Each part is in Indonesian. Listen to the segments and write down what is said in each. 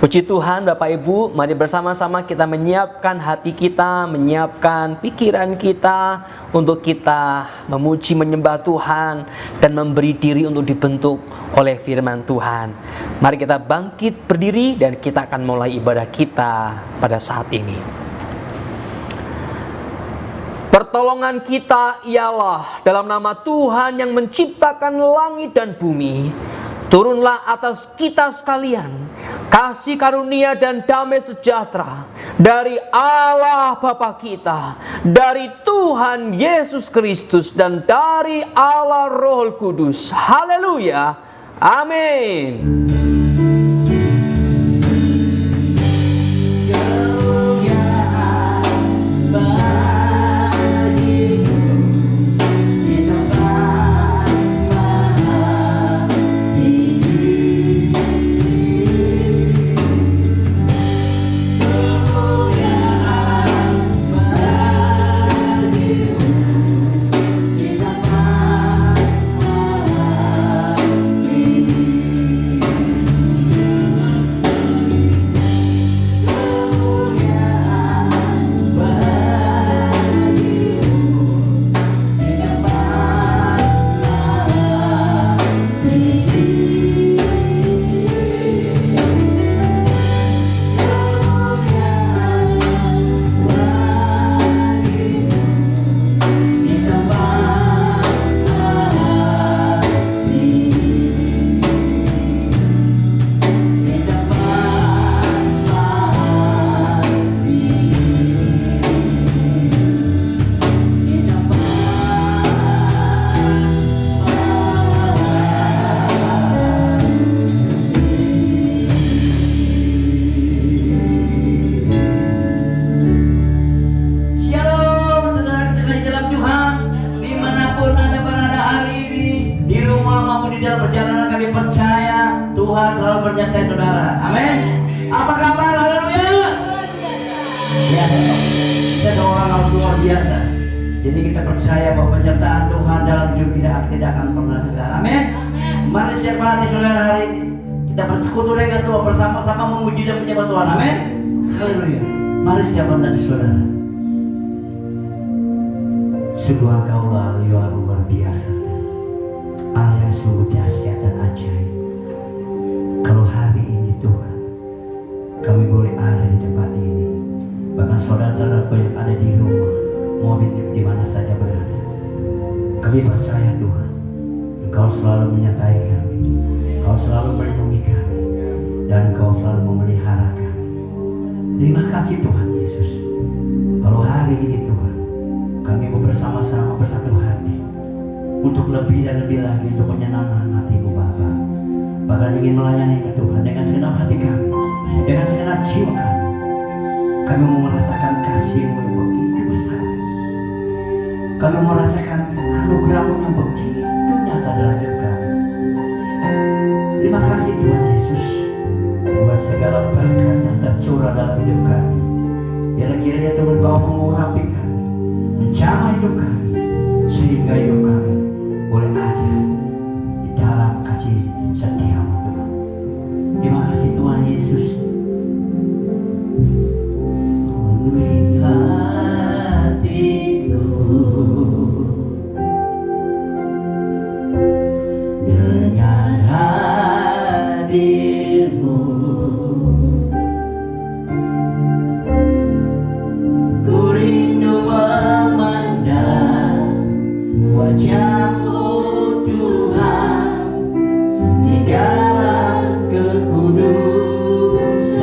Puji Tuhan Bapak Ibu, mari bersama-sama kita menyiapkan hati kita, menyiapkan pikiran kita untuk kita memuji menyembah Tuhan dan memberi diri untuk dibentuk oleh firman Tuhan. Mari kita bangkit berdiri dan kita akan mulai ibadah kita pada saat ini. Pertolongan kita ialah dalam nama Tuhan yang menciptakan langit dan bumi. Turunlah atas kita sekalian kasih karunia dan damai sejahtera dari Allah Bapa kita, dari Tuhan Yesus Kristus, dan dari Allah Roh Kudus. Haleluya. Amin. Sungguh Engkaulah yang luar biasa, Allah yang sungguh dahsyat dan ajaib. Kalau hari ini Tuhan, kami boleh ada di tempat ini, bahkan saudara-saudaraku yang ada di rumah, mau di mana saja berada, kami percaya Tuhan, Engkau selalu menyertai kami, Engkau selalu melindungi kami, dan Engkau selalu memelihara kami. Terima kasih Tuhan Yesus. Kalau hari ini Tuhan, kami mau bersama-sama bersatu hati untuk lebih dan lebih lagi untuk menyenangkan hati-Mu Bapa. Bahkan ingin melayani Tuhan dengan segenap hati kami, dengan segenap jiwa kami. Kami mau merasakan kasih-Mu yang begitu besar. Kami mau merasakan anugerah-Mu yang begitu nyata dalam hidup kami. Terima kasih Tuhan Yesus buat segala berkat yang tercurah dalam hidup kami. Biarlah kiranya Tuhan Kau mengurapi kami, menjamah hidup kami, sehingga hidup kami boleh ada di dalam kasih setia-Mu Tuhan. Terima kasih Tuhan Yesus. Penuhi hatiku dengan hadir-Mu. Ku rindu memandang wajah-Mu Tuhan di dalam kekudusan.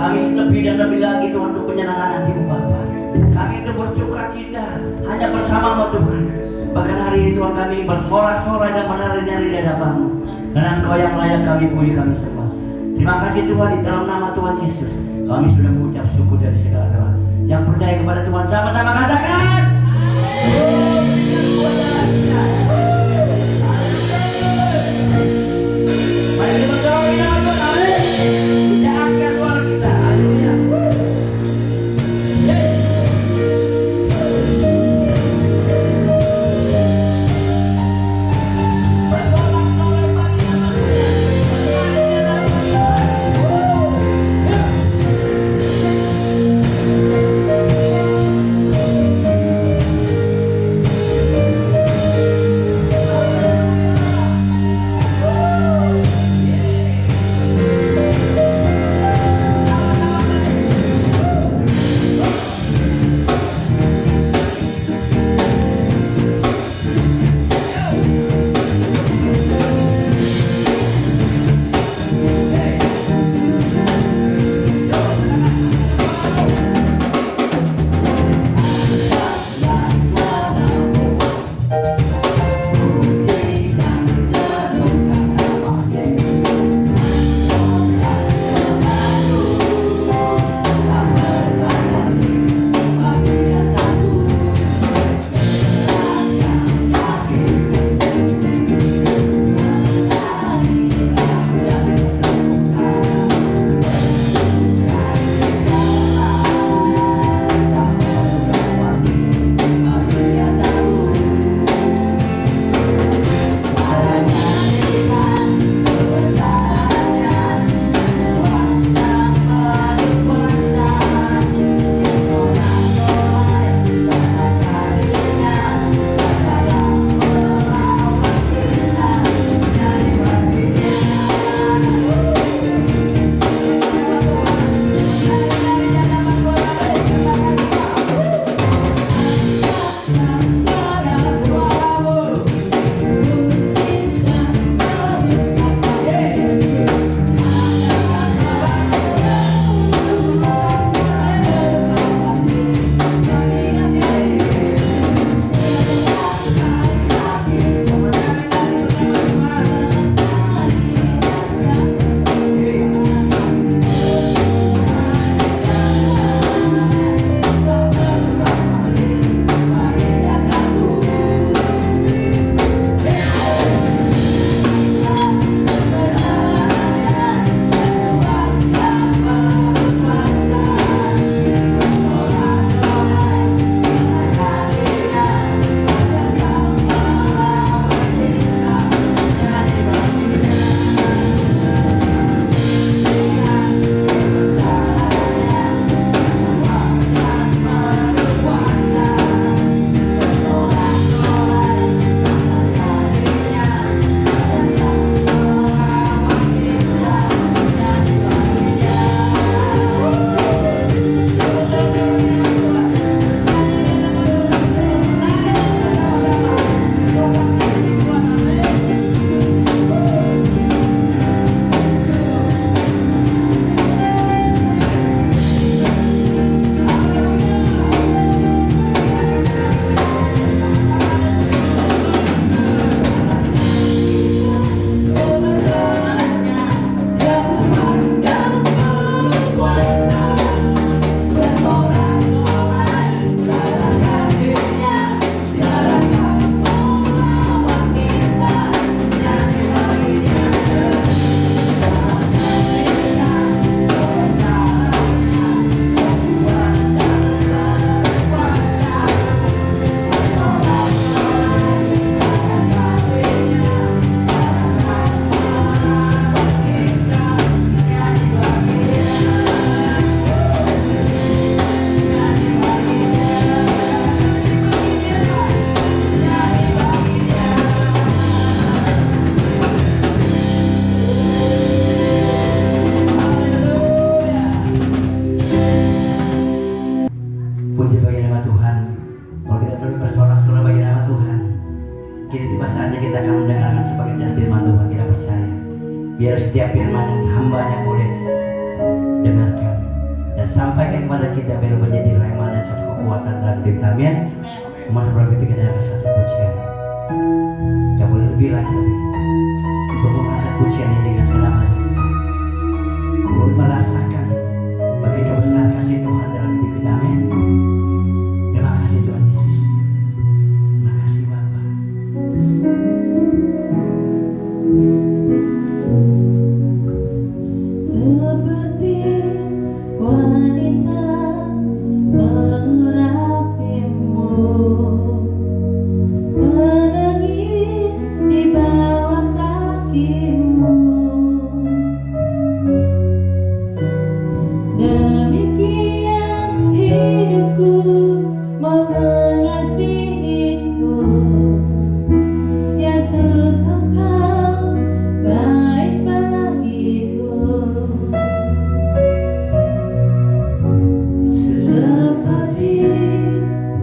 Kami lebih dan lebih lagi Tuhan untuk penyenangan hati-Mu Bapa. Kami itu bersuka cita hanya bersama-Mu Tuhan. Bahkan hari ini Tuhan kami bersorak-sorai dan menari-nari di hadapan-Mu. Karena Engkau yang layak kami puji, kami sembah. Terima kasih Tuhan, di dalam nama Tuhan Yesus kami sudah mengucap syukur dari segala doa. Yang percaya kepada Tuhan sama-sama katakan. Mari kita berdoa di dalam Tuhan. Amin. Kita angkat suara kita. Haleluya. Biar setiap firman yang hambanya boleh dengarkan, kita boleh menjadi rema dan satu kekuatan dalam diri kami. Masa berapa itu kita akan satu pujian. Tidak boleh lebih lagi untuk mengangkat pujian ini dengan senang hati. Boleh merasakan begitu besar kasih Tuhan dalam hidup kita. Amin. Terima kasih Tuhan Yesus. Terima kasih Bapa. Seperti wanita mengurapimu, menangis di bawah kakimu. Demikian hidupku mau mengasihimu, Yesus Engkau baik bagiku. Seperti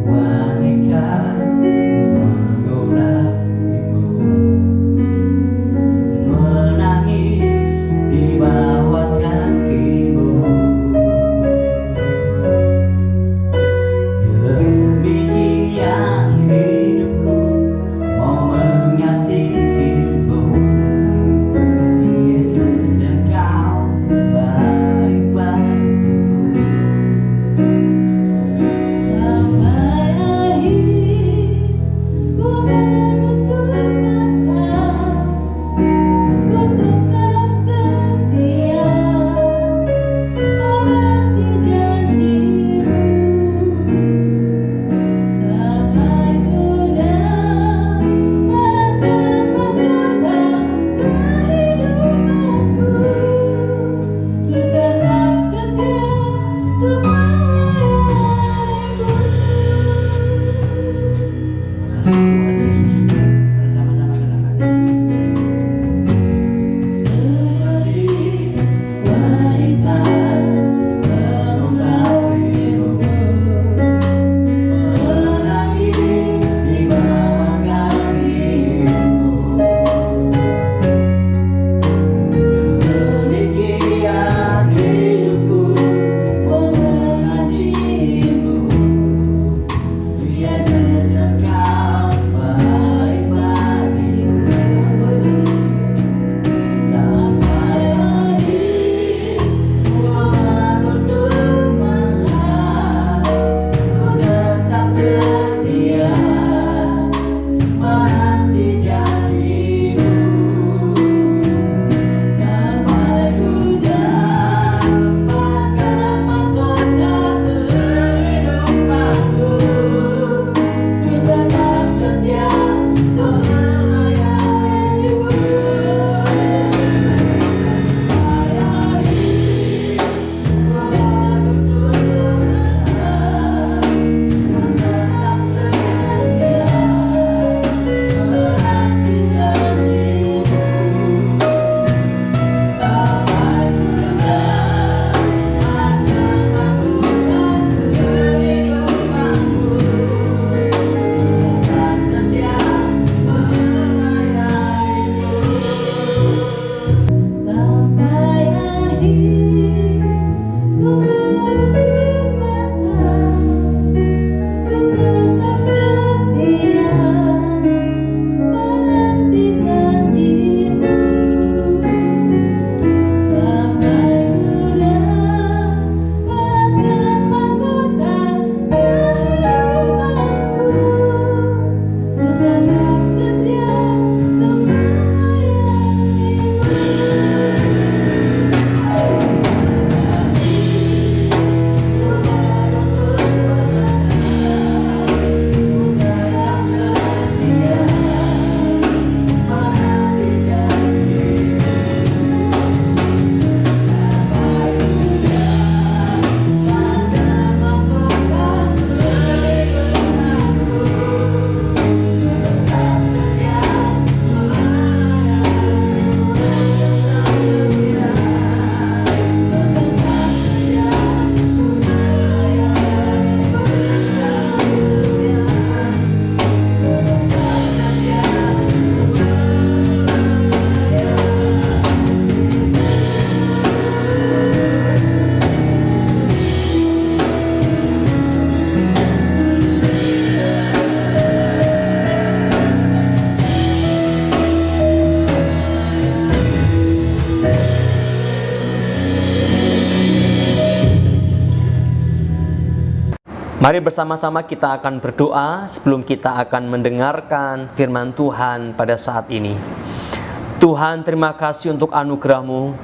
Wanita mengurapimu, menangis di bawah kakimu. Demikian hidupku mau mengasihimu, Yesus Engkau baik bagiku. sampai akhir ku menutup mata, ku tetap setia menanti janjimu. Sampai ku dapatkan mahkota kehidupanku, ku tetap setia untuk melayanimu. Tuhan Yesus, bersama-sama katakan. Seperti wanita mengurapimu, Menangis di bawah kakimu. Demikian hidupku mau mengasihimu, Yesus Engkau baik bagiku. Sampai akhir ku menutup mata, ku tetap setia menanti janjimu. Sampai ku dapatkan mahkota kehidupanku, ku tetap setia untuk melayanimu. Sampai akhir ku menutup mata, ku tetap setia menanti janjimu. Sampai ku dapatkan mahkota kehidupanku, tetap setia melayanimu. sampai akhir ku menutup mata, ku tetap setia menanti janjimu. Sampai ku dapatkan mahkota kehidupanku, ku tetap setia untuk melayanimu. Mari bersama-sama kita akan berdoa sebelum kita akan mendengarkan firman Tuhan pada saat ini. Tuhan, terima kasih untuk anugerah-Mu.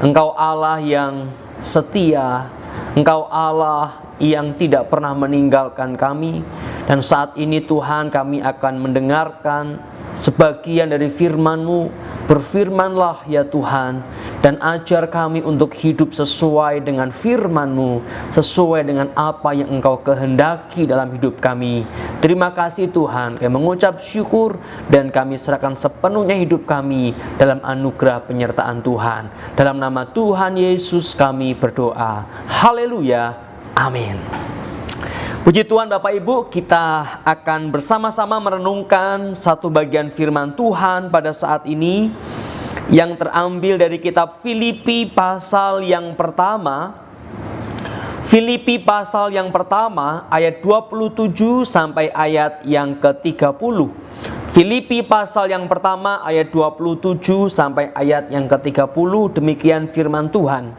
Engkau Allah yang setia, Engkau Allah yang tidak pernah meninggalkan kami. Dan saat ini Tuhan, kami akan mendengarkan sebagian dari firman-Mu. Berfirmanlah ya Tuhan, dan ajar kami untuk hidup sesuai dengan firman-Mu, sesuai dengan apa yang Engkau kehendaki dalam hidup kami. Terima kasih Tuhan, kami mengucap syukur dan kami serahkan sepenuhnya hidup kami dalam anugerah penyertaan Tuhan. Dalam nama Tuhan Yesus kami berdoa. Haleluya. Amin. Puji Tuhan Bapak Ibu, kita akan bersama-sama merenungkan satu bagian firman Tuhan pada saat ini yang terambil dari kitab Filipi pasal yang pertama. Filipi pasal yang pertama ayat 27 sampai ayat yang ke-30. Filipi pasal yang pertama ayat 27 sampai ayat yang ke-30, demikian firman Tuhan.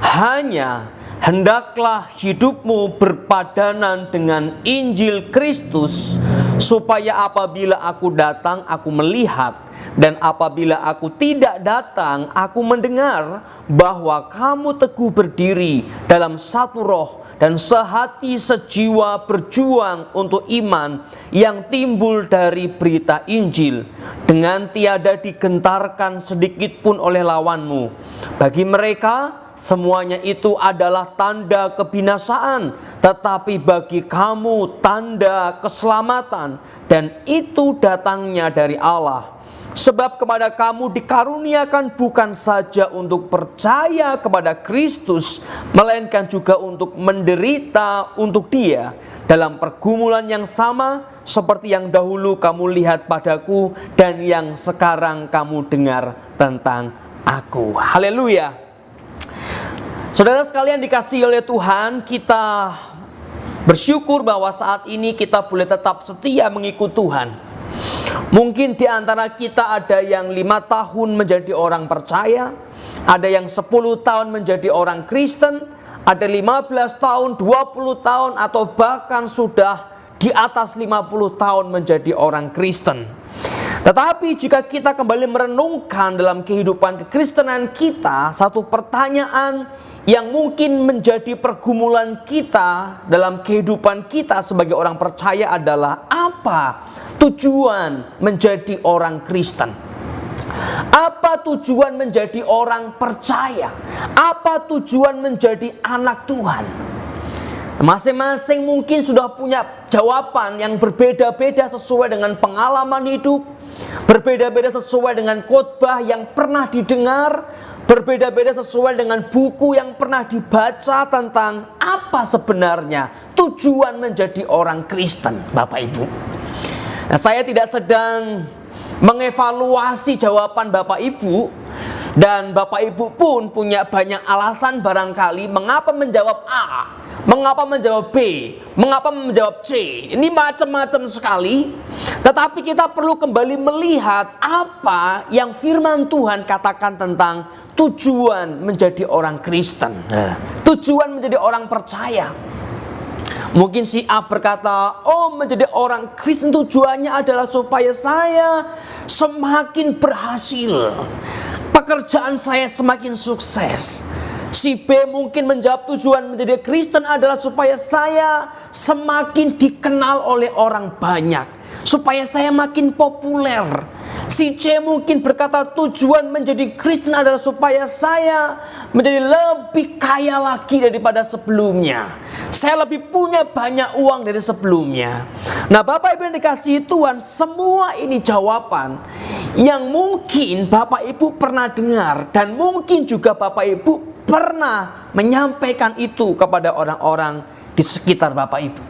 Hanya hendaklah hidupmu berpadanan dengan Injil Kristus, supaya apabila aku datang, aku melihat, dan apabila aku tidak datang, aku mendengar bahwa kamu teguh berdiri dalam satu roh dan sehati sejiwa berjuang untuk iman yang timbul dari berita Injil, dengan tiada digentarkan sedikit pun oleh lawanmu. Bagi mereka semuanya itu adalah tanda kebinasaan, tetapi bagi kamu tanda keselamatan, dan itu datangnya dari Allah. Sebab kepada kamu dikaruniakan bukan saja untuk percaya kepada Kristus, melainkan juga untuk menderita untuk Dia dalam pergumulan yang sama seperti yang dahulu kamu lihat padaku dan yang sekarang kamu dengar tentang aku. Haleluya. Saudara sekalian dikasihi oleh Tuhan, kita bersyukur bahwa saat ini kita boleh tetap setia mengikut Tuhan. Mungkin di antara kita ada yang 5 tahun menjadi orang percaya, ada yang 10 tahun menjadi orang Kristen, ada 15 tahun, 20 tahun, atau bahkan sudah di atas 50 tahun menjadi orang Kristen. Tetapi jika kita kembali merenungkan dalam kehidupan kekristenan kita, satu pertanyaan yang mungkin menjadi pergumulan kita dalam kehidupan kita sebagai orang percaya adalah, apa tujuan menjadi orang Kristen? Apa tujuan menjadi orang percaya? Apa tujuan menjadi anak Tuhan? Masing-masing mungkin sudah punya jawaban yang berbeda-beda sesuai dengan pengalaman hidup, berbeda-beda sesuai dengan khotbah yang pernah didengar, berbeda-beda sesuai dengan buku yang pernah dibaca tentang apa sebenarnya tujuan menjadi orang Kristen, Bapak Ibu. Nah, saya tidak sedang mengevaluasi jawaban Bapak Ibu, dan Bapak Ibu pun punya banyak alasan barangkali mengapa menjawab A, mengapa menjawab B, mengapa menjawab C. Ini macam-macam sekali. Tetapi kita perlu kembali melihat apa yang firman Tuhan katakan tentang tujuan menjadi orang Kristen, tujuan menjadi orang percaya. Mungkin si A berkata, oh, menjadi orang Kristen tujuannya adalah supaya saya semakin berhasil, pekerjaan saya semakin sukses. Si B mungkin menjawab tujuan menjadi Kristen adalah supaya saya semakin dikenal oleh orang banyak, supaya saya makin populer. Si C mungkin berkata tujuan menjadi Kristen adalah supaya saya menjadi lebih kaya lagi daripada sebelumnya, saya lebih punya banyak uang dari sebelumnya. Nah, Bapak Ibu yang dikasihi Tuhan, semua ini jawaban yang mungkin Bapak Ibu pernah dengar, dan mungkin juga Bapak Ibu pernah menyampaikan itu kepada orang-orang di sekitar Bapak Ibu.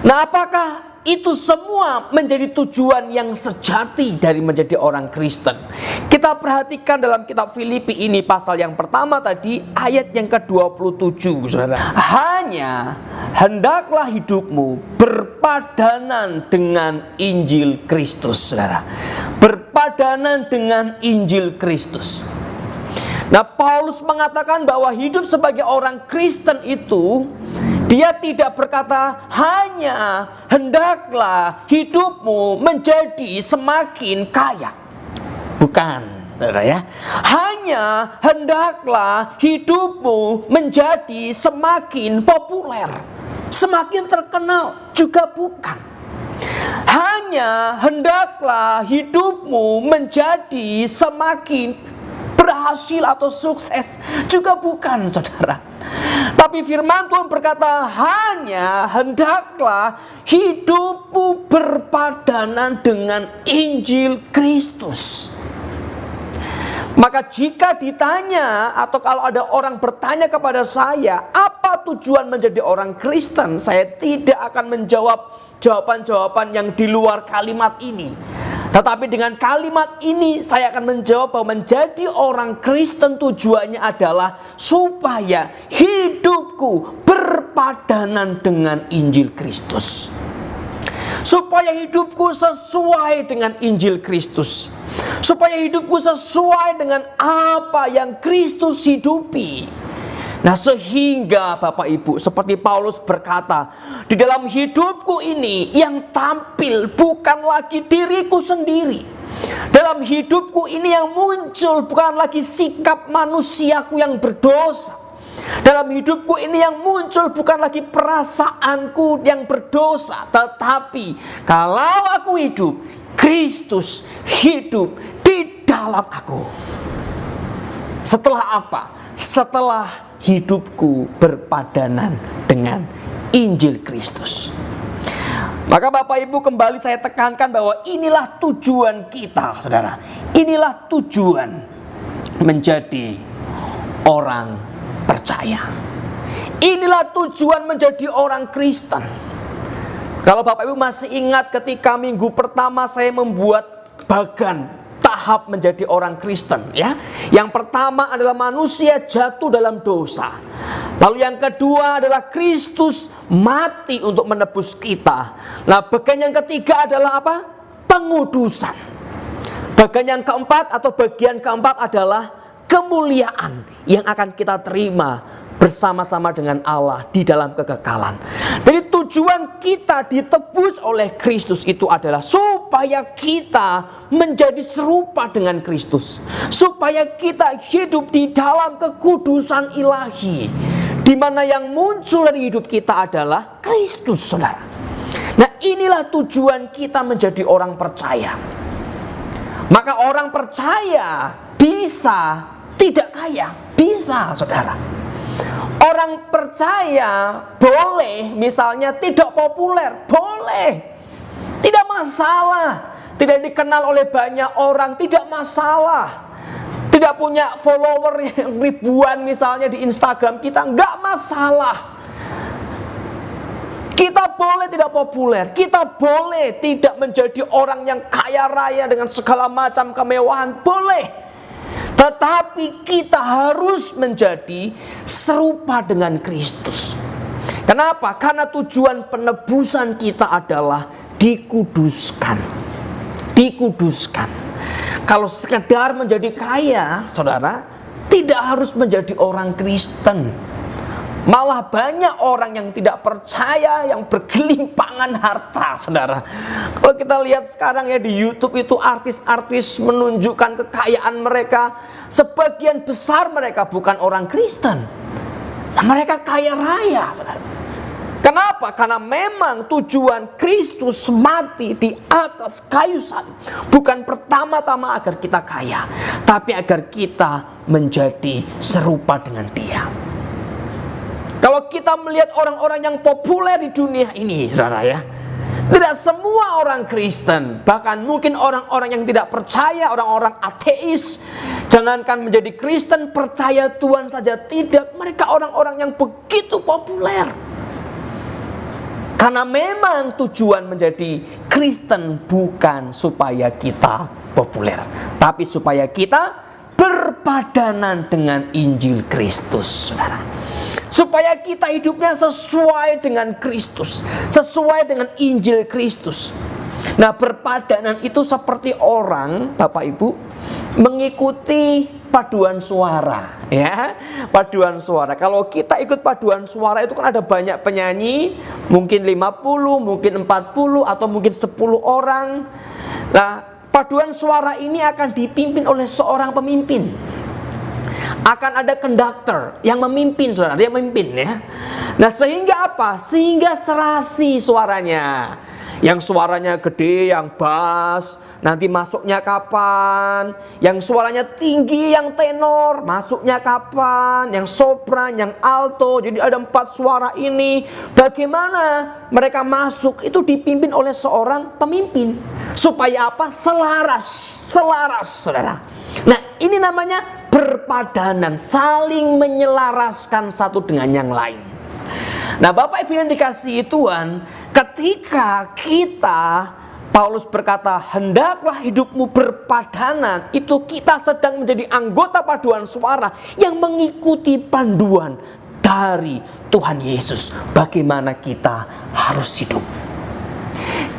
Nah, apakah itu semua menjadi tujuan yang sejati dari menjadi orang Kristen? Kita perhatikan dalam kitab Filipi ini pasal yang pertama tadi, ayat yang ke-27, saudara. Hanya hendaklah hidupmu berpadanan dengan Injil Kristus, saudara. Berpadanan dengan Injil Kristus. Nah, Paulus mengatakan bahwa hidup sebagai orang Kristen itu Dia tidak berkata hanya hendaklah hidupmu menjadi semakin kaya. Bukan, saudara ya. Hanya hendaklah hidupmu menjadi semakin populer, semakin terkenal, juga bukan. Hanya hendaklah hidupmu menjadi semakin berhasil atau sukses, juga bukan, saudara. Tapi firman Tuhan berkata hanya hendaklah hidupmu berpadanan dengan Injil Kristus. Maka jika ditanya atau kalau ada orang bertanya kepada saya, apa tujuan menjadi orang Kristen? Saya tidak akan menjawab jawaban-jawaban yang di luar kalimat ini. Tetapi dengan kalimat ini saya akan menjawab bahwa menjadi orang Kristen tujuannya adalah supaya hidupku berpadanan dengan Injil Kristus. Supaya hidupku sesuai dengan Injil Kristus. Supaya hidupku sesuai dengan apa yang Kristus hidupi. Nah, sehingga Bapak Ibu, seperti Paulus berkata, di dalam hidupku ini yang tampil bukan lagi diriku sendiri. Dalam hidupku ini yang muncul bukan lagi sikap manusiaku yang berdosa. Dalam hidupku ini yang muncul bukan lagi perasaanku yang berdosa, tetapi kalau aku hidup, Kristus hidup di dalam aku. Setelah apa? Setelah hidupku berpadanan dengan Injil Kristus. Maka Bapak Ibu, kembali saya tekankan bahwa inilah tujuan kita, saudara. Inilah tujuan menjadi orang percaya. Inilah tujuan menjadi orang Kristen. Kalau Bapak Ibu masih ingat ketika minggu pertama saya membuat bagan tahap menjadi orang Kristen, ya. Yang pertama adalah manusia jatuh dalam dosa. Lalu yang kedua adalah Kristus mati untuk menebus kita. Nah, bagian yang ketiga adalah apa? Pengudusan. Bagian yang keempat atau bagian keempat adalah kemuliaan yang akan kita terima bersama-sama dengan Allah di dalam kekekalan. Jadi tujuan kita ditebus oleh Kristus itu adalah supaya kita menjadi serupa dengan Kristus. Supaya kita hidup di dalam kekudusan ilahi, di mana yang muncul dari hidup kita adalah Kristus, saudara. Nah, inilah tujuan kita menjadi orang percaya. Maka orang percaya bisa tidak kaya, bisa, saudara. Orang percaya boleh misalnya tidak populer, boleh, tidak masalah. Tidak dikenal oleh banyak orang, tidak masalah. Tidak punya follower yang ribuan misalnya di Instagram kita, nggak masalah. Kita boleh tidak populer, kita boleh tidak menjadi orang yang kaya raya dengan segala macam kemewahan, boleh. Tetapi kita harus menjadi serupa dengan Kristus. Kenapa? Karena tujuan penebusan kita adalah dikuduskan. Dikuduskan. Kalau sekedar menjadi kaya, saudara, tidak harus menjadi orang Kristen. Malah banyak orang yang tidak percaya, yang bergelimpangan harta, saudara. Kalau kita lihat sekarang ya di YouTube itu artis-artis menunjukkan kekayaan mereka. Sebagian besar mereka bukan orang Kristen. Nah, mereka kaya raya, saudara. Kenapa? Karena memang tujuan Kristus mati di atas kayu salib bukan pertama-tama agar kita kaya, tapi agar kita menjadi serupa dengan Dia. Kalau kita melihat orang-orang yang populer di dunia ini, saudara ya, tidak semua orang Kristen, bahkan mungkin orang-orang yang tidak percaya, orang-orang ateis, jangankan menjadi Kristen, percaya Tuhan saja tidak, mereka orang-orang yang begitu populer. Karena memang tujuan menjadi Kristen bukan supaya kita populer, tapi supaya kita berpadanan dengan Injil Kristus, saudara. Supaya kita hidupnya sesuai dengan Kristus, sesuai dengan Injil Kristus. Nah, berpadanan itu seperti orang, Bapak Ibu, mengikuti paduan suara, ya. Paduan suara. Kalau kita ikut paduan suara itu kan ada banyak penyanyi, mungkin 50, mungkin 40 atau mungkin 10 orang. Nah, paduan suara ini akan dipimpin oleh seorang pemimpin. Akan ada konduktor yang memimpin, saudara, dia memimpin, ya. Nah, sehingga apa? Sehingga serasi suaranya. Yang suaranya gede, yang bass, nanti masuknya kapan? Yang suaranya tinggi, yang tenor, masuknya kapan? Yang sopran, yang alto. Jadi ada 4 suara ini. Bagaimana mereka masuk? Itu dipimpin oleh seorang pemimpin. Supaya apa? Selaras, saudara. Nah, ini namanya berpadanan, saling menyelaraskan satu dengan yang lain. Nah, Bapak Ibu yang dikasihi Tuhan, ketika kita, Paulus berkata, hendaklah hidupmu berpadanan, itu kita sedang menjadi anggota paduan suara yang mengikuti panduan dari Tuhan Yesus. Bagaimana kita harus hidup.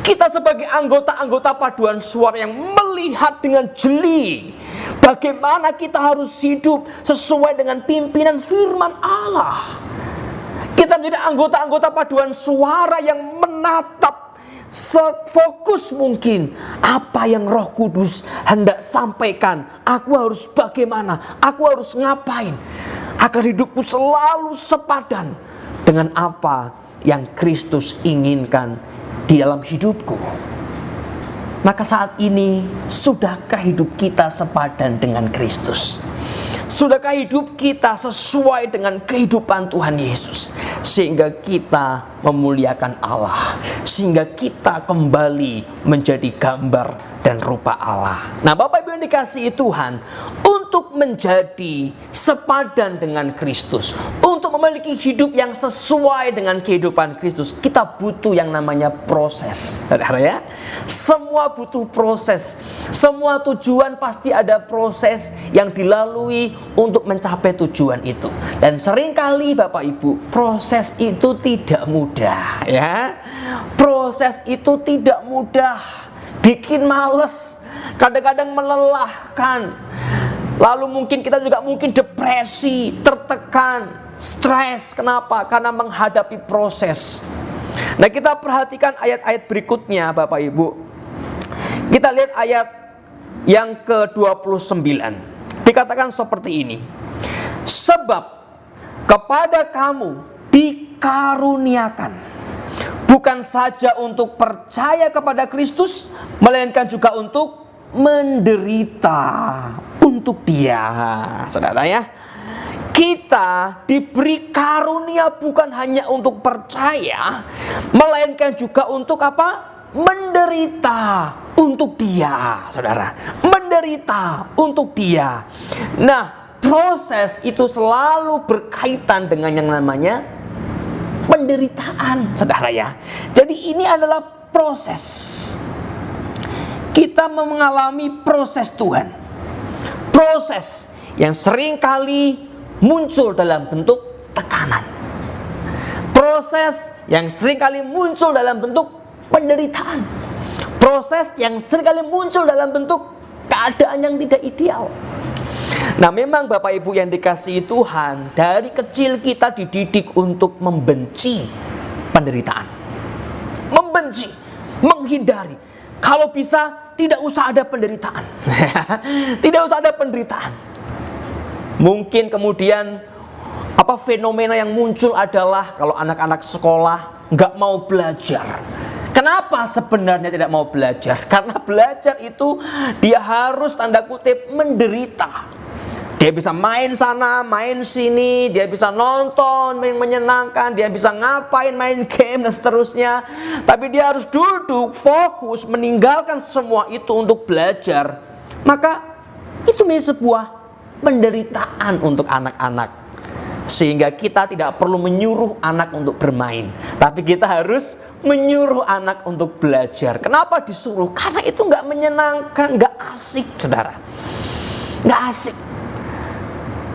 Kita sebagai anggota-anggota paduan suara yang melihat dengan jeli bagaimana kita harus hidup sesuai dengan pimpinan firman Allah. Kita menjadi anggota-anggota paduan suara yang menatap sefokus mungkin apa yang Roh Kudus hendak sampaikan. Aku harus bagaimana, aku harus ngapain, agar hidupku selalu sepadan dengan apa yang Kristus inginkan di dalam hidupku. Maka saat ini, sudahkah hidup kita sepadan dengan Kristus? Sudahkah hidup kita sesuai dengan kehidupan Tuhan Yesus? Sehingga kita memuliakan Allah, sehingga kita kembali menjadi gambar dan rupa Allah. Nah, Bapak Ibu yang dikasihi Tuhan, untuk menjadi sepadan dengan Kristus, untuk memiliki hidup yang sesuai dengan kehidupan Kristus, kita butuh yang namanya proses, saudara, ya. Semua butuh proses. Semua tujuan pasti ada proses yang dilalui untuk mencapai tujuan itu. Dan seringkali Bapak Ibu, proses itu tidak mudah, ya. Proses itu tidak mudah, bikin males, kadang-kadang melelahkan. Lalu mungkin kita juga depresi, tertekan, stres. Kenapa? Karena menghadapi proses. Nah, kita perhatikan ayat-ayat berikutnya, Bapak Ibu. Kita lihat ayat yang ke-29. Dikatakan seperti ini. Sebab kepada kamu dikaruniakan bukan saja untuk percaya kepada Kristus, melainkan juga untuk menderita untuk Dia. Saudara, ya. Kita diberi karunia bukan hanya untuk percaya, melainkan juga untuk apa? Menderita untuk Dia, saudara. Menderita untuk Dia. Nah, proses itu selalu berkaitan dengan yang namanya penderitaan, saudara, ya. Jadi ini adalah proses. Kita mengalami proses Tuhan. Proses yang seringkali muncul dalam bentuk tekanan. Proses yang seringkali muncul dalam bentuk penderitaan. Proses yang seringkali muncul dalam bentuk keadaan yang tidak ideal. Nah, memang Bapak Ibu yang dikasihi Tuhan, dari kecil kita dididik untuk membenci penderitaan. Membenci, menghindari. Kalau bisa tidak usah ada penderitaan. Tidak usah ada penderitaan. Mungkin kemudian fenomena yang muncul adalah kalau anak-anak sekolah nggak mau belajar. Kenapa sebenarnya tidak mau belajar? Karena belajar itu dia harus tanda kutip menderita. Dia bisa main sana, main sini, dia bisa nonton yang menyenangkan, dia bisa ngapain, main game dan seterusnya. Tapi dia harus duduk, fokus, meninggalkan semua itu untuk belajar. Maka itu menjadi sebuah penderitaan untuk anak-anak. Sehingga kita tidak perlu menyuruh anak untuk bermain, tapi kita harus menyuruh anak untuk belajar. Kenapa disuruh? Karena itu nggak menyenangkan, nggak asik, saudara. Nggak asik.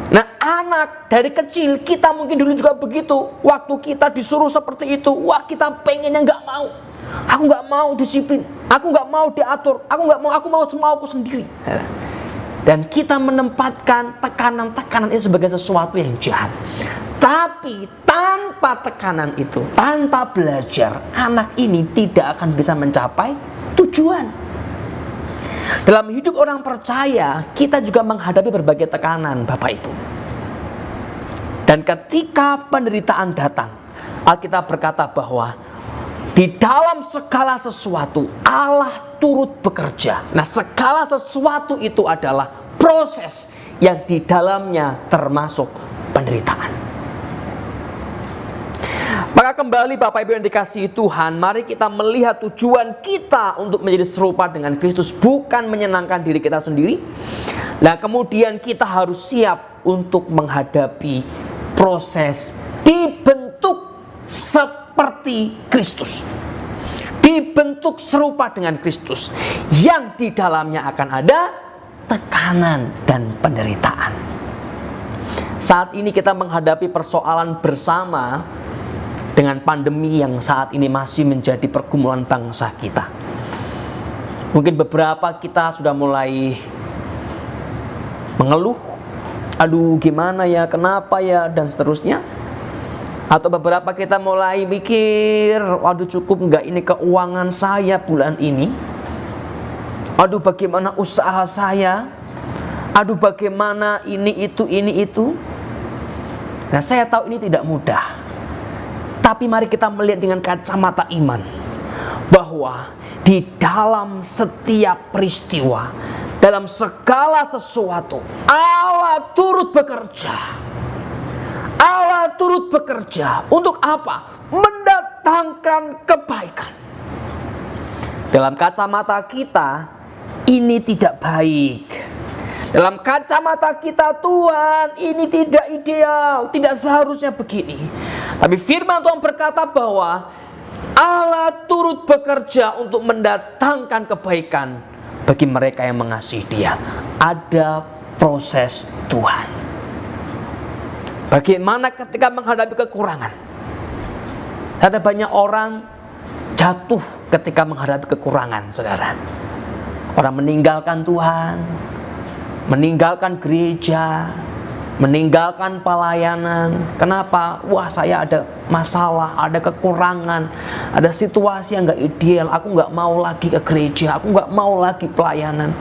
Nah, anak dari kecil, kita mungkin dulu juga begitu. Waktu kita disuruh seperti itu, wah, kita pengennya nggak mau. Aku nggak mau disiplin, aku nggak mau diatur, aku nggak mau, aku mau semauku sendiri. Dan kita menempatkan tekanan-tekanan itu sebagai sesuatu yang jahat. Tapi tanpa tekanan itu, tanpa belajar, anak ini tidak akan bisa mencapai tujuan. Dalam hidup orang percaya, kita juga menghadapi berbagai tekanan, Bapak Ibu. Dan ketika penderitaan datang, Alkitab berkata bahwa di dalam segala sesuatu Allah turut bekerja. Nah, segala sesuatu itu adalah proses yang di dalamnya termasuk penderitaan. Maka kembali Bapak Ibu yang dikasihi Tuhan, mari kita melihat tujuan kita untuk menjadi serupa dengan Kristus bukan menyenangkan diri kita sendiri. Nah, kemudian kita harus siap untuk menghadapi proses dibentuk seperti Kristus, dibentuk serupa dengan Kristus, yang di dalamnya akan ada tekanan dan penderitaan. Saat ini kita menghadapi persoalan bersama dengan pandemi yang saat ini masih menjadi pergumulan bangsa kita. Mungkin beberapa kita sudah mulai mengeluh, aduh gimana ya, kenapa ya, dan seterusnya. Atau beberapa kita mulai mikir, waduh cukup nggak ini keuangan saya bulan ini? Aduh bagaimana usaha saya? Aduh bagaimana ini itu? Nah, saya tahu ini tidak mudah. Tapi mari kita melihat dengan kacamata iman bahwa di dalam setiap peristiwa, dalam segala sesuatu, Allah turut bekerja. Allah turut bekerja untuk apa? Mendatangkan kebaikan. Dalam kacamata kita, ini tidak baik. Dalam kacamata kita, Tuhan, ini tidak ideal, tidak seharusnya begini. Tapi firman Tuhan berkata bahwa Allah turut bekerja untuk mendatangkan kebaikan bagi mereka yang mengasihi Dia. Ada proses Tuhan. Bagaimana ketika menghadapi kekurangan? Ada banyak orang jatuh ketika menghadapi kekurangan, saudara. Orang meninggalkan Tuhan, meninggalkan gereja, meninggalkan pelayanan. Kenapa? Wah, saya ada masalah, ada kekurangan, ada situasi yang gak ideal. Aku gak mau lagi ke gereja, aku gak mau lagi pelayanan.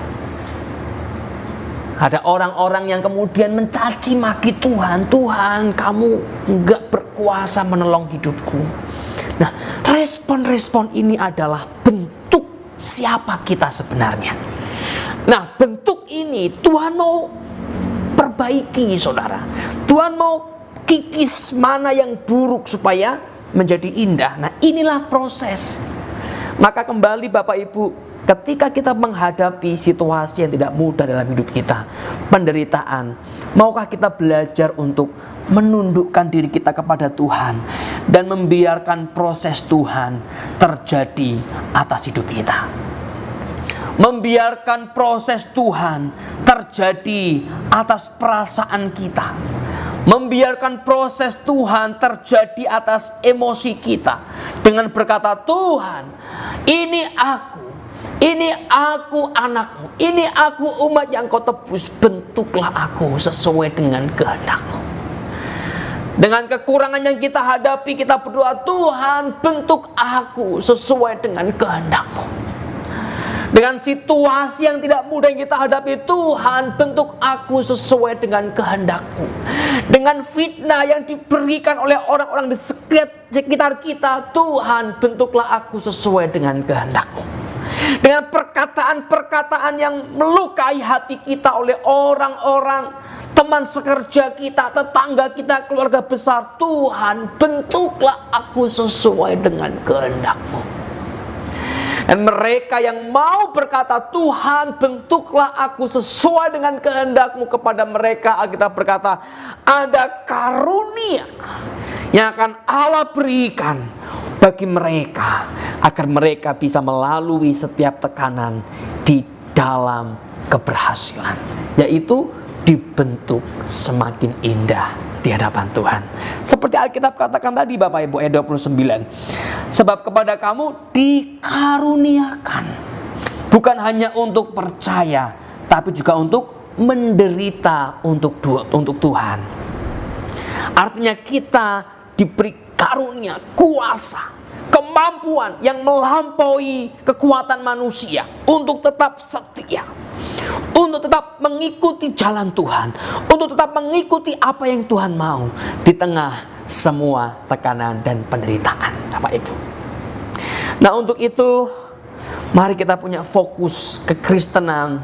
Ada orang-orang yang kemudian mencaci maki Tuhan. Tuhan, kamu gak berkuasa menolong hidupku. Nah, respon-respon ini adalah bentuk siapa kita sebenarnya. Nah, bentuk ini Tuhan mau perbaiki, saudara. Tuhan mau kikis mana yang buruk supaya menjadi indah. Nah, inilah proses. Maka kembali Bapak Ibu, ketika kita menghadapi situasi yang tidak mudah dalam hidup kita, penderitaan, maukah kita belajar untuk menundukkan diri kita kepada Tuhan dan membiarkan proses Tuhan terjadi atas hidup kita? Membiarkan proses Tuhan terjadi atas perasaan kita, membiarkan proses Tuhan terjadi atas emosi kita, dengan berkata, Tuhan, ini aku anakmu, ini aku umat yang kau tebus, bentuklah aku sesuai dengan kehendak-Mu. Dengan kekurangan yang kita hadapi, kita berdoa, Tuhan, bentuk aku sesuai dengan kehendak-Mu. Dengan situasi yang tidak mudah yang kita hadapi, Tuhan, bentuk aku sesuai dengan kehendak-Mu. Dengan fitnah yang diberikan oleh orang-orang di sekitar kita, Tuhan, bentuklah aku sesuai dengan kehendak-Mu. Dengan perkataan-perkataan yang melukai hati kita oleh orang-orang, teman sekerja kita, tetangga kita, keluarga besar, Tuhan, bentuklah aku sesuai dengan kehendak-Mu. Dan mereka yang mau berkata, Tuhan, bentuklah aku sesuai dengan kehendak-Mu, kepada mereka Alkitab berkata, ada karunia yang akan Allah berikan bagi mereka, agar mereka bisa melalui setiap tekanan di dalam keberhasilan, yaitu dibentuk semakin indah di hadapan Tuhan. Seperti Alkitab katakan tadi Bapak Ibu, ayat 29. Sebab kepada kamu dikaruniakan bukan hanya untuk percaya, tapi juga untuk menderita untuk Tuhan. Artinya kita diberi karunia, kuasa, kemampuan yang melampaui kekuatan manusia untuk tetap setia, untuk tetap mengikuti jalan Tuhan, untuk tetap mengikuti apa yang Tuhan mau di tengah semua tekanan dan penderitaan, Bapak Ibu. Nah, untuk itu mari kita punya fokus kekristenan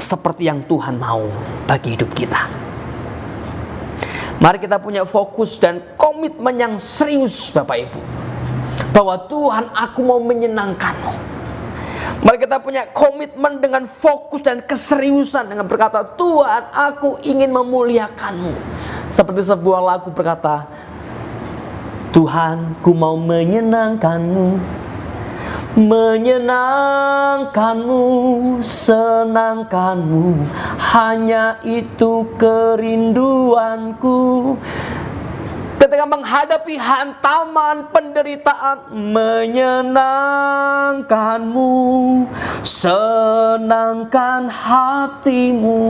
seperti yang Tuhan mau bagi hidup kita. Mari kita punya fokus dan komitmen yang serius, Bapak Ibu, bahwa Tuhan, aku mau menyenangkan-Mu. Mari kita punya komitmen dengan fokus dan keseriusan dengan berkata, Tuhan, aku ingin memuliakan-Mu. Seperti sebuah lagu berkata, Tuhan, ku mau menyenangkan-Mu, menyenangkan-Mu, senangkan-Mu, hanya itu kerinduanku. Ketika menghadapi hantaman penderitaan, menyenangkan-Mu, senangkan hatimu.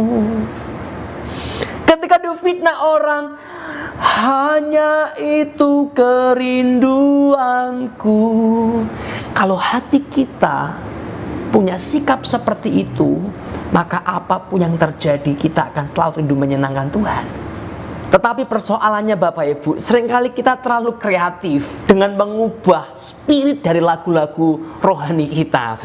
Ketika difitnah orang, hanya itu kerinduanku. Kalau hati kita punya sikap seperti itu, maka apapun yang terjadi, kita akan selalu rindu menyenangkan Tuhan. Tetapi persoalannya Bapak Ibu, seringkali kita terlalu kreatif dengan mengubah spirit dari lagu-lagu rohani kita.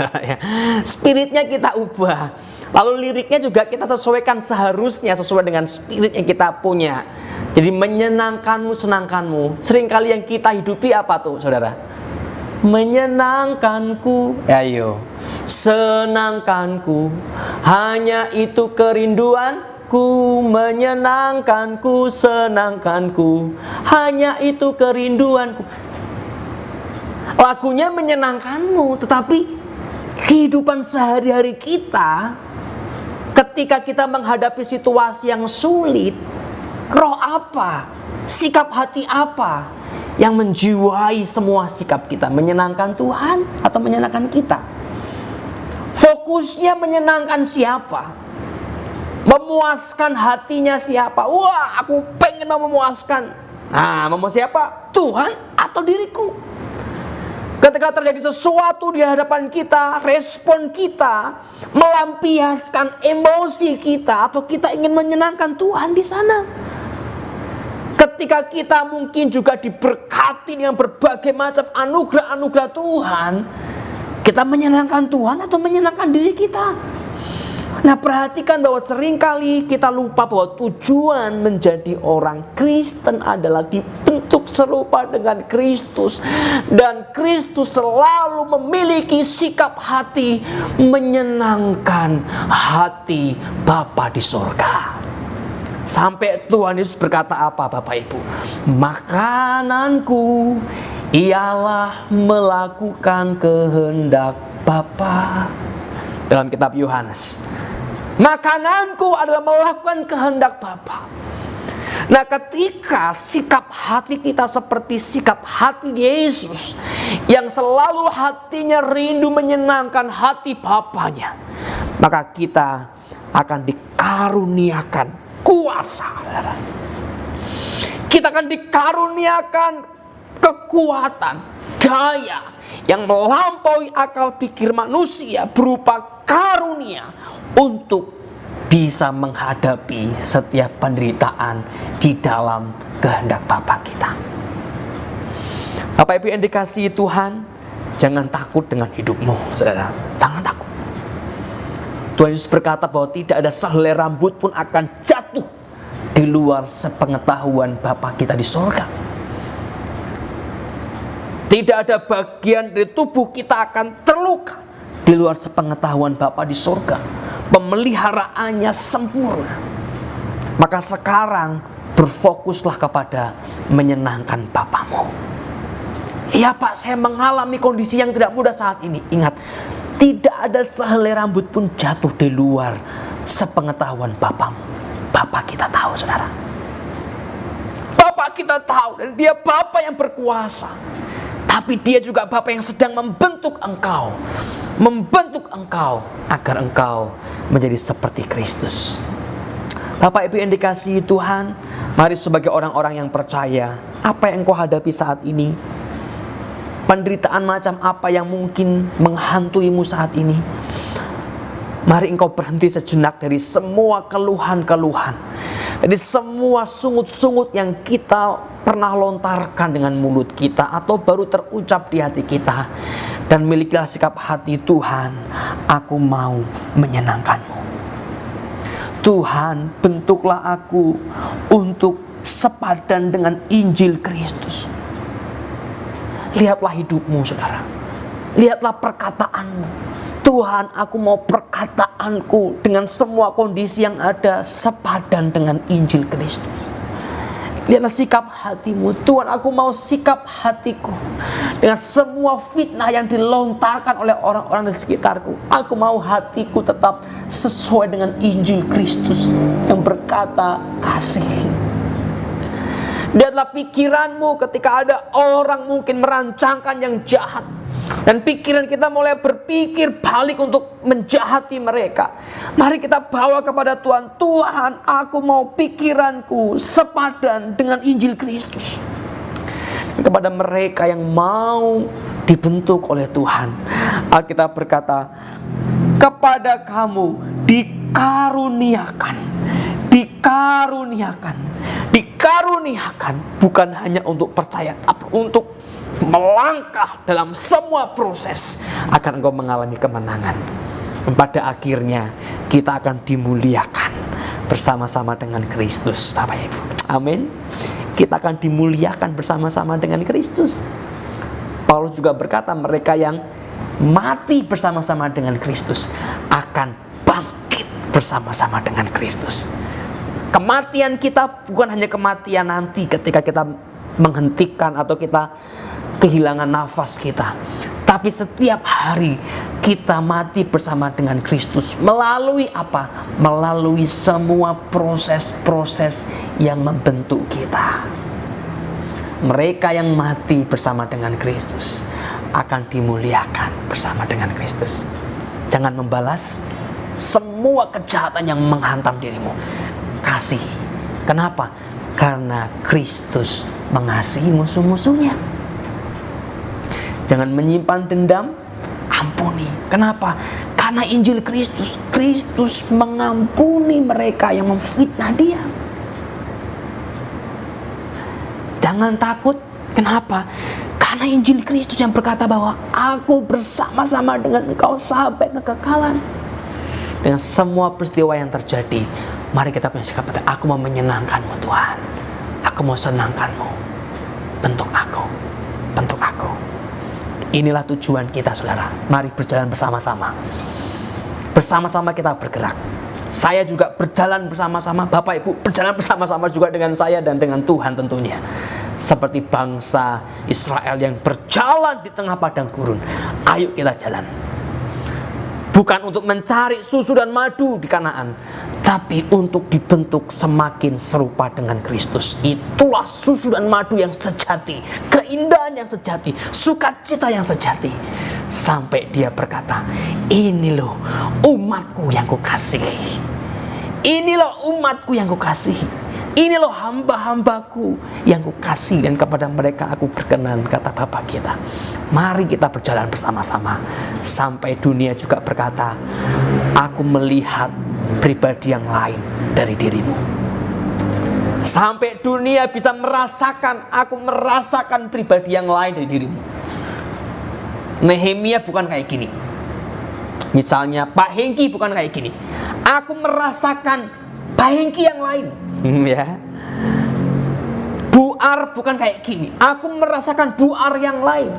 Spiritnya kita ubah, lalu liriknya juga kita sesuaikan seharusnya sesuai dengan spirit yang kita punya. Jadi menyenangkan-Mu, senangkan-Mu. Seringkali yang kita hidupi apa tuh, saudara? Menyenangkanku, ayo, senangkanku, hanya itu kerinduanku, menyenangkanku, senangkanku, hanya itu kerinduanku. Lagunya menyenangkan-Mu, tetapi kehidupan sehari-hari kita, ketika kita menghadapi situasi yang sulit, roh apa, sikap hati apa yang menjiwai semua sikap kita? Menyenangkan Tuhan atau menyenangkan kita? Fokusnya menyenangkan siapa? Memuaskan hatinya siapa? Wah, aku pengen memuaskan. Nah, memuaskan siapa? Tuhan atau diriku? Ketika terjadi sesuatu di hadapan kita, respon kita melampiaskan emosi kita, atau kita ingin menyenangkan Tuhan di sana. Ketika kita mungkin juga diberkati dengan berbagai macam anugerah-anugerah Tuhan, kita menyenangkan Tuhan atau menyenangkan diri kita? Nah, perhatikan bahwa seringkali kita lupa bahwa tujuan menjadi orang Kristen adalah dibentuk serupa dengan Kristus. Dan Kristus selalu memiliki sikap hati menyenangkan hati Bapa di sorga. Sampai Tuhan Yesus berkata apa, Bapak Ibu? Makananku ialah melakukan kehendak Bapa. Dalam kitab Yohanes, makananku adalah melakukan kehendak Bapa. Nah, ketika sikap hati kita seperti sikap hati Yesus, yang selalu hatinya rindu menyenangkan hati Bapanya, maka kita akan dikaruniakan kuasa. Kita akan dikaruniakan kekuatan, daya yang melampaui akal pikir manusia, berupa karunia untuk bisa menghadapi setiap penderitaan di dalam kehendak Bapa kita. Bapak Ibu yang dikasihi Tuhan, jangan takut dengan hidupmu, saudara. Jangan takut. Tuhan Yesus berkata bahwa tidak ada sehelai rambut pun akan jatuh di luar sepengetahuan Bapa kita di sorga. Tidak ada bagian dari tubuh kita akan terluka di luar sepengetahuan Bapa di sorga. Pemeliharaannya sempurna. Maka sekarang berfokuslah kepada menyenangkan Bapamu. Iya Pak, saya mengalami kondisi yang tidak mudah saat ini. Ingat, tidak ada sehelai rambut pun jatuh di luar sepengetahuan Bapamu. Bapa kita tahu, saudara. Bapa kita tahu, dan Dia Bapa yang berkuasa. Tapi Dia juga Bapa yang sedang membentuk engkau membentuk engkau agar engkau menjadi seperti Kristus. Bapak Ibu yang dikasihi Tuhan, mari sebagai orang-orang yang percaya, apa yang engkau hadapi saat ini, penderitaan macam apa yang mungkin menghantuimu saat ini, mari engkau berhenti sejenak dari semua keluhan-keluhan, dari semua sungut-sungut yang kita pernah lontarkan dengan mulut kita atau baru terucap di hati kita, dan milikilah sikap hati, Tuhan, aku mau menyenangkanmu. Tuhan, bentuklah aku untuk sepadan dengan Injil Kristus. Lihatlah hidupmu, saudara. Lihatlah perkataanmu. Tuhan, aku mau perkataanku dengan semua kondisi yang ada sepadan dengan Injil Kristus. Lihatlah sikap hatimu. Tuhan, aku mau sikap hatiku dengan semua fitnah yang dilontarkan oleh orang-orang di sekitarku. Aku mau hatiku tetap sesuai dengan Injil Kristus yang berkata kasih. Lihatlah pikiranmu ketika ada orang mungkin merancangkan yang jahat, dan pikiran kita mulai berpikir balik untuk menjahati mereka. Mari kita bawa kepada Tuhan. Tuhan, aku mau pikiranku sepadan dengan Injil Kristus. Kepada mereka yang mau dibentuk oleh Tuhan, Alkitab berkata, kepada kamu dikaruniakan, bukan hanya untuk percaya, tapi untuk melangkah dalam semua proses akan engkau mengalami kemenangan. Pada akhirnya kita akan dimuliakan bersama-sama dengan Kristus, Bapak Ibu. Amin. Kita akan dimuliakan bersama-sama dengan Kristus. Paulus juga berkata, mereka yang mati bersama-sama dengan Kristus akan bangkit bersama-sama dengan Kristus. Kematian kita bukan hanya kematian nanti ketika kita menghentikan atau kita kehilangan nafas kita, tapi setiap hari kita mati bersama dengan Kristus. Melalui apa? Melalui semua proses-proses yang membentuk kita. Mereka yang mati bersama dengan Kristus akan dimuliakan bersama dengan Kristus. Jangan membalas semua kejahatan yang menghantam dirimu. Kasihi. Kenapa? Karena Kristus mengasihi musuh-musuhnya. Jangan menyimpan dendam, ampuni. Kenapa? Karena Injil Kristus. Kristus mengampuni mereka yang memfitnah dia. Jangan takut. Kenapa? Karena Injil Kristus yang berkata bahwa aku bersama-sama dengan engkau sampai kekekalan. Dengan semua peristiwa yang terjadi, mari kita punya sikap hati. Aku mau menyenangkanmu, Tuhan. Aku mau senangkanmu. Bentuk aku. Inilah tujuan kita, saudara. Mari berjalan bersama-sama. Bersama-sama kita bergerak. Saya juga berjalan bersama-sama. Bapak Ibu berjalan bersama-sama juga dengan saya dan dengan Tuhan tentunya. Seperti bangsa Israel yang berjalan di tengah padang gurun. Ayo kita jalan. Bukan untuk mencari susu dan madu di Kanaan, tapi untuk dibentuk semakin serupa dengan Kristus. Itulah susu dan madu yang sejati, keindahan yang sejati, sukacita yang sejati. Sampai dia berkata, ini loh umatku yang kukasihi. Ini loh umatku yang kukasihi. Ini loh hamba-hambaku yang kukasihi, dan kepada mereka aku berkenan, kata Bapa kita. Mari kita berjalan bersama-sama sampai dunia juga berkata, aku melihat pribadi yang lain dari dirimu. Sampai dunia bisa merasakan, aku merasakan pribadi yang lain dari dirimu. Nehemia bukan kayak gini. Misalnya Pak Hengki bukan kayak gini. Aku merasakan Pak Hengki yang lain. Ya. Bu Ar bukan kayak gini. Aku merasakan Bu Ar yang lain.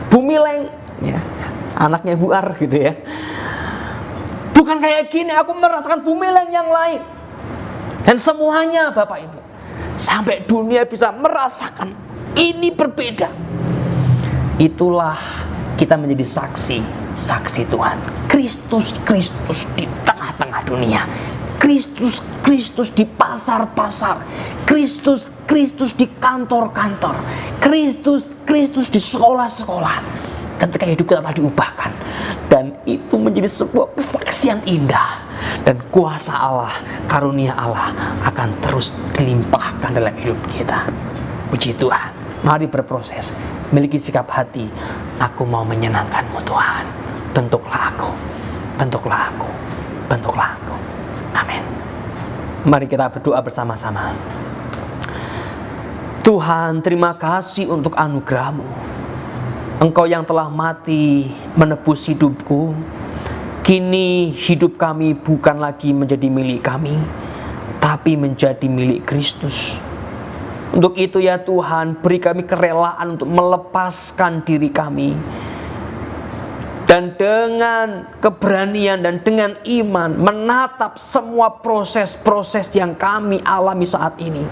Bu Mileng, ya, anaknya Bu Ar gitu ya. Bukan kayak gini. Aku merasakan Bu Mileng yang lain. Dan semuanya, Bapak Ibu, sampai dunia bisa merasakan ini berbeda. Itulah kita menjadi saksi Tuhan. Kristus di tengah-tengah dunia. Kristus di pasar-pasar, Kristus di kantor-kantor, Kristus di sekolah-sekolah. ketika hidup kita telah diubahkan. Dan itu menjadi sebuah kesaksian indah. Dan kuasa Allah, karunia Allah akan terus dilimpahkan dalam hidup kita. Puji Tuhan. Mari berproses, miliki sikap hati, aku mau menyenangkan-Mu Tuhan. Bentuklah aku, bentuklah aku, bentuklah aku. Amin. Mari kita berdoa bersama-sama. Tuhan, terima kasih untuk anugerah-Mu. Engkau yang telah mati menebus hidupku. Kini hidup kami bukan lagi menjadi milik kami, tapi menjadi milik Kristus. Untuk itu ya Tuhan, beri kami kerelaan untuk melepaskan diri kami. Dan dengan keberanian dan dengan iman menatap semua proses-proses yang kami alami saat ini.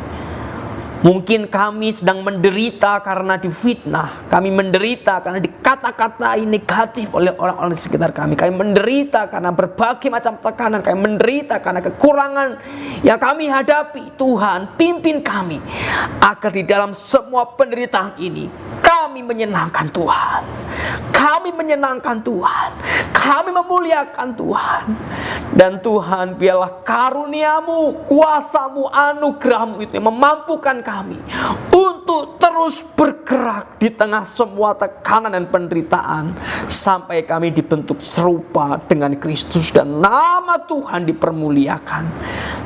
Mungkin kami sedang menderita karena difitnah. Kami menderita karena dikata-katai negatif oleh orang-orang di sekitar kami. Kami menderita karena berbagai macam tekanan. Kami menderita karena kekurangan yang kami hadapi. Tuhan, pimpin kami agar di dalam semua penderitaan ini kami menyenangkan Tuhan. Kami menyenangkan Tuhan. Kami memuliakan Tuhan. Dan Tuhan, biarlah karunia-Mu, kuasa-Mu, anugerah-Mu itu yang memampukan kami untuk terus bergerak di tengah semua tekanan dan penderitaan sampai kami dibentuk serupa dengan Kristus dan nama Tuhan dipermuliakan.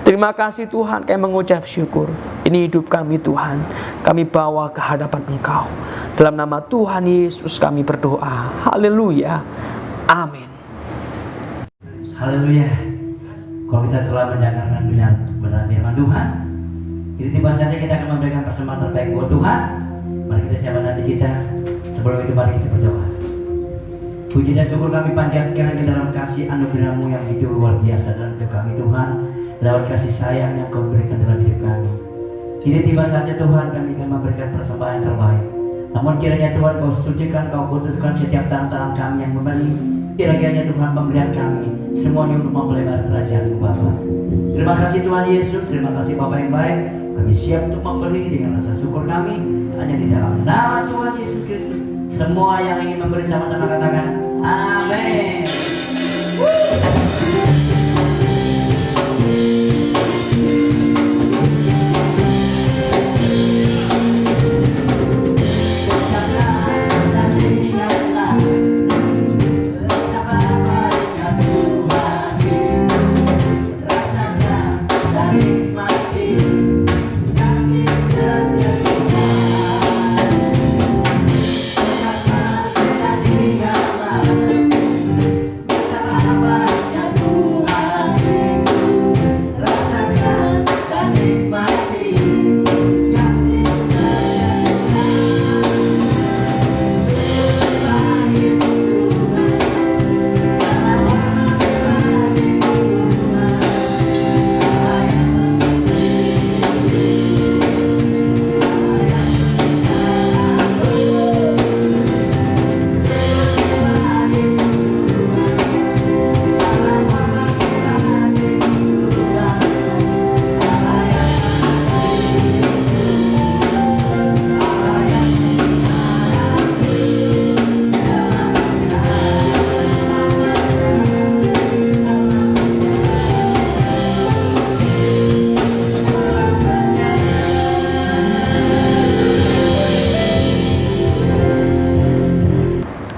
Terima kasih Tuhan, kami mengucap syukur. Ini hidup kami Tuhan, kami bawa ke hadapan Engkau. Dalam nama Tuhan Yesus kami berdoa. Haleluya. Amin. Haleluya. Kalau kita telah mendengarkan benar firman Tuhan, jadi tiba saatnya kita akan memberikan persembahan terbaik buat Tuhan. Mari kita siapkan hati kita. Sebelum itu mari kita berdoa. Puji dan syukur kami panjatkan ke dalam kasih anugerah-Mu yang itu luar biasa dalam hidup kami Tuhan. Lewat kasih sayang yang Kau berikan dalam hidup kami. Jadi tiba saatnya Tuhan kami akan memberikan persembahan yang terbaik. Namun kiranya Tuhan Kau sucikan, Kau kuduskan setiap tangan-tangan kami yang memberi. Kiranya Tuhan pemberian kami semuanya untuk mempelihara kerajaan-Mu Bapa. Terima kasih Tuhan Yesus, terima kasih Bapa yang baik. Kami siap untuk memberi dengan rasa syukur kami hanya di dalam nama Tuhan Yesus Kristus. Semua yang ingin memberi sama-sama katakan amin.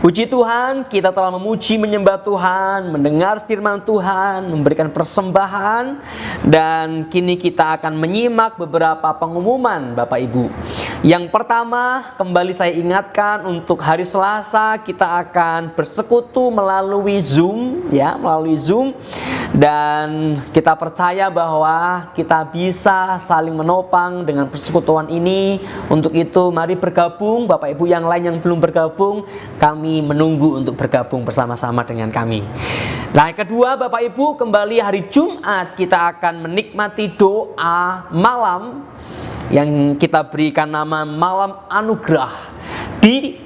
Puji Tuhan, kita telah memuji menyembah Tuhan, mendengar firman Tuhan, memberikan persembahan, dan kini kita akan menyimak beberapa pengumuman Bapak Ibu. Yang pertama, kembali saya ingatkan untuk hari Selasa kita akan bersekutu melalui Zoom, ya, melalui Zoom. Dan kita percaya bahwa kita bisa saling menopang dengan persekutuan ini. Untuk itu mari bergabung. Bapak Ibu yang lain yang belum bergabung, kami menunggu untuk bergabung bersama-sama dengan kami. Nah, yang kedua Bapak Ibu, kembali hari Jumat kita akan menikmati doa malam yang kita berikan nama Malam Anugerah di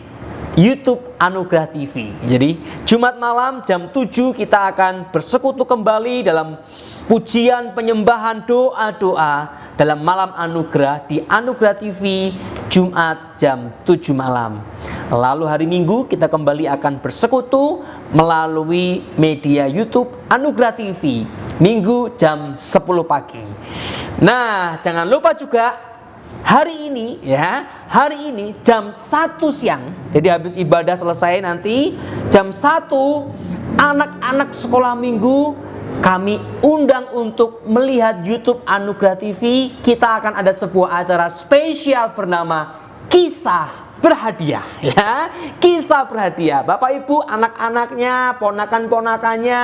YouTube Anugerah TV. Jadi Jumat malam jam 7 kita akan bersekutu kembali dalam pujian, penyembahan, doa-doa dalam Malam Anugerah di Anugerah TV Jumat jam 7 malam. Lalu hari Minggu kita kembali akan bersekutu melalui media YouTube Anugerah TV, Minggu jam 10 pagi. Nah, jangan lupa juga hari ini jam 1 siang. Jadi habis ibadah selesai nanti jam 1 anak-anak sekolah minggu kami undang untuk melihat YouTube Anugerah TV. Kita akan ada sebuah acara spesial bernama Kisah Berhadiah, ya. Kisah Berhadiah. Bapak Ibu, anak-anaknya, ponakan-ponakannya,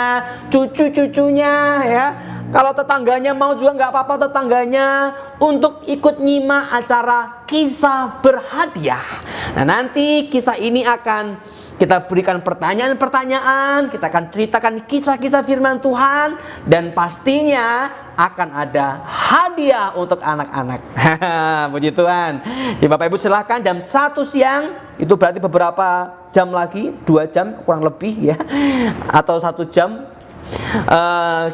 cucu-cucunya, ya. Kalau tetangganya mau juga nggak apa-apa, tetangganya untuk ikut nyimak acara Kisah Berhadiah. Nah, nanti kisah ini akan kita berikan pertanyaan-pertanyaan, kita akan ceritakan kisah-kisah firman Tuhan, dan pastinya akan ada hadiah untuk anak-anak. Puji Tuhan. Jadi Bapak Ibu silahkan jam 1 siang, itu berarti beberapa jam lagi, 2 jam kurang lebih ya, atau 1 jam,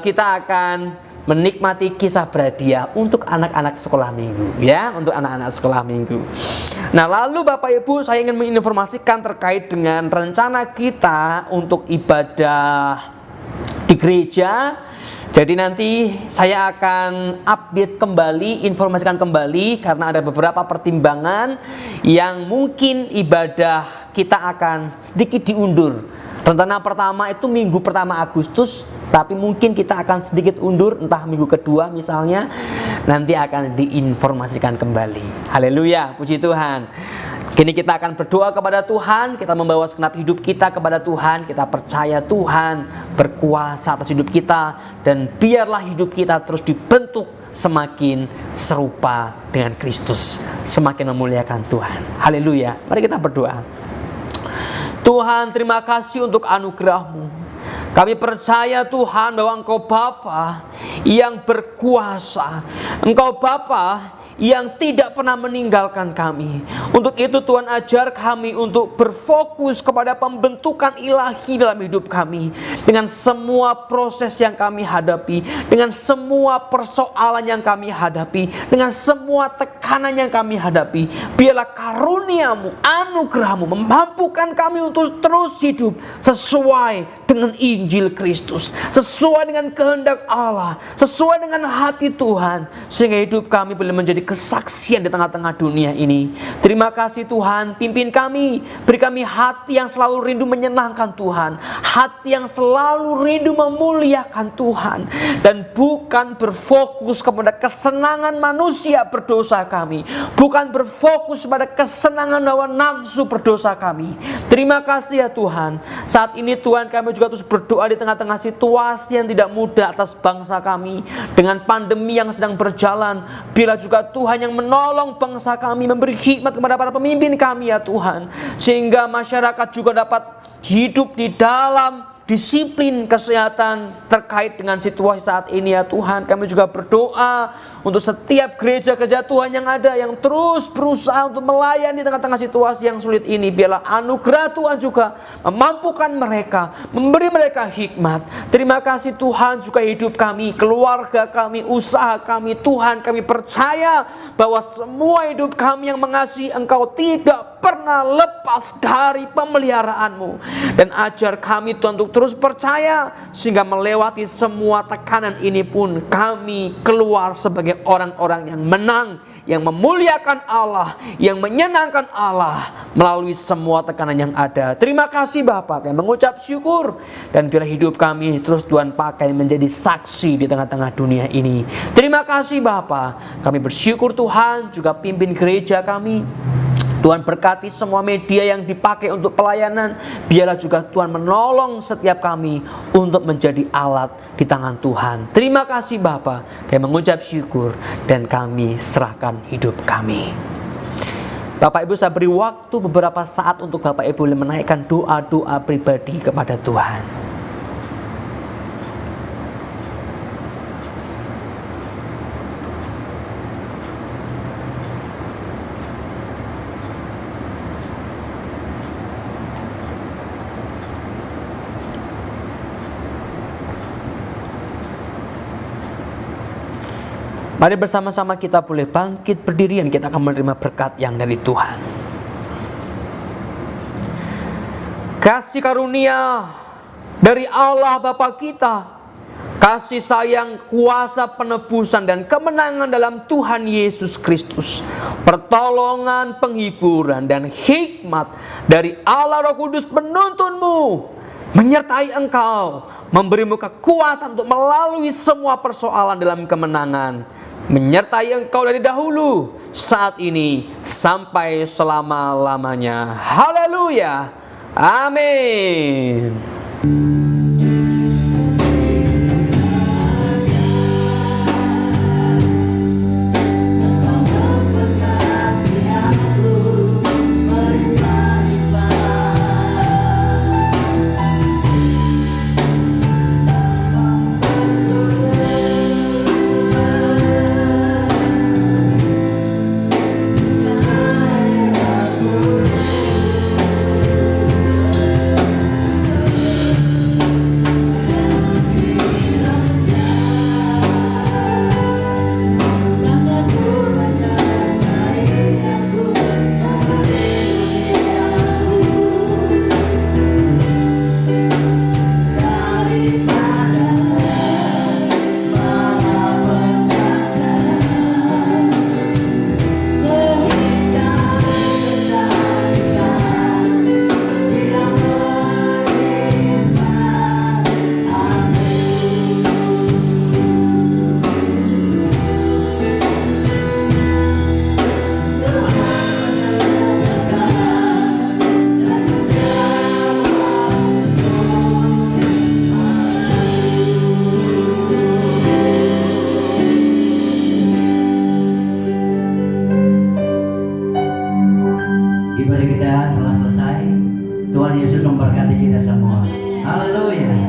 kita akan menikmati kisah berhadiah untuk anak-anak sekolah minggu, ya, untuk anak-anak sekolah minggu. Nah, lalu Bapak Ibu, saya ingin menginformasikan terkait dengan rencana kita untuk ibadah di gereja. Jadi nanti saya akan update kembali, informasikan kembali, karena ada beberapa pertimbangan yang mungkin ibadah kita akan sedikit diundur. Rencana pertama itu minggu pertama Agustus, tapi mungkin kita akan sedikit undur, entah minggu kedua misalnya, nanti akan diinformasikan kembali. Haleluya, puji Tuhan. Kini kita akan berdoa kepada Tuhan, kita membawa segenap hidup kita kepada Tuhan, kita percaya Tuhan berkuasa atas hidup kita, dan biarlah hidup kita terus dibentuk semakin serupa dengan Kristus, semakin memuliakan Tuhan. Haleluya, mari kita berdoa. Tuhan, terima kasih untuk anugerah-Mu. Kami percaya Tuhan bahwa Engkau Bapa yang berkuasa, Engkau Bapa yang tidak pernah meninggalkan kami. Untuk itu Tuhan, ajar kami untuk berfokus kepada pembentukan ilahi dalam hidup kami, dengan semua proses yang kami hadapi, dengan semua persoalan yang kami hadapi, dengan semua tekanan yang kami hadapi. Biarlah karunia-Mu, anugerah-Mu memampukan kami untuk terus hidup sesuai dengan Injil Kristus, sesuai dengan kehendak Allah, sesuai dengan hati Tuhan, sehingga hidup kami boleh menjadi kesaksian di tengah-tengah dunia ini. Terima kasih Tuhan, pimpin kami, beri kami hati yang selalu rindu menyenangkan Tuhan, hati yang selalu rindu memuliakan Tuhan, dan bukan berfokus kepada kesenangan manusia berdosa kami, bukan berfokus pada kesenangan hawa nafsu berdosa kami. Terima kasih ya Tuhan. Saat ini Tuhan, kami juga terus berdoa di tengah-tengah situasi yang tidak mudah atas bangsa kami, dengan pandemi yang sedang berjalan. Bila juga Tuhan yang menolong bangsa kami, memberi hikmat kepada para pemimpin kami ya Tuhan, sehingga masyarakat juga dapat hidup di dalam disiplin kesehatan terkait dengan situasi saat ini ya Tuhan. Kami juga berdoa untuk setiap gereja-gereja Tuhan yang ada, yang terus berusaha untuk melayani di tengah-tengah situasi yang sulit ini. Biarlah anugerah Tuhan juga memampukan mereka, memberi mereka hikmat. Terima kasih Tuhan, juga hidup kami, keluarga kami, usaha kami, Tuhan, kami percaya bahwa semua hidup kami yang mengasihi Engkau tidak pernah lepas dari pemeliharaan-Mu. Dan ajar kami Tuhan untuk terus percaya, sehingga melewati semua tekanan ini pun kami keluar sebagai orang-orang yang menang, yang memuliakan Allah, yang menyenangkan Allah melalui semua tekanan yang ada. Terima kasih Bapa, kami mengucap syukur, dan biar hidup kami terus Tuhan pakai menjadi saksi di tengah-tengah dunia ini. Terima kasih Bapa, kami bersyukur Tuhan, juga pimpin gereja kami. Tuhan berkati semua media yang dipakai untuk pelayanan. Biarlah juga Tuhan menolong setiap kami untuk menjadi alat di tangan Tuhan. Terima kasih Bapa, kami mengucap syukur, dan kami serahkan hidup kami. Bapak Ibu, saya beri waktu beberapa saat untuk Bapak Ibu menaikkan doa-doa pribadi kepada Tuhan. Mari bersama-sama kita boleh bangkit berdiri, dan kita akan menerima berkat yang dari Tuhan. kasih karunia dari Allah Bapa kita, kasih sayang, kuasa penebusan dan kemenangan dalam Tuhan Yesus Kristus, pertolongan, penghiburan dan hikmat dari Allah Roh Kudus penuntunmu menyertai engkau, memberimu kekuatan untuk melalui semua persoalan dalam kemenangan, menyertai engkau dari dahulu, saat ini, sampai selama-lamanya. Haleluya. Amin. Ibadah kita telah selesai. Tuhan Yesus memberkati kita semua. Haleluya.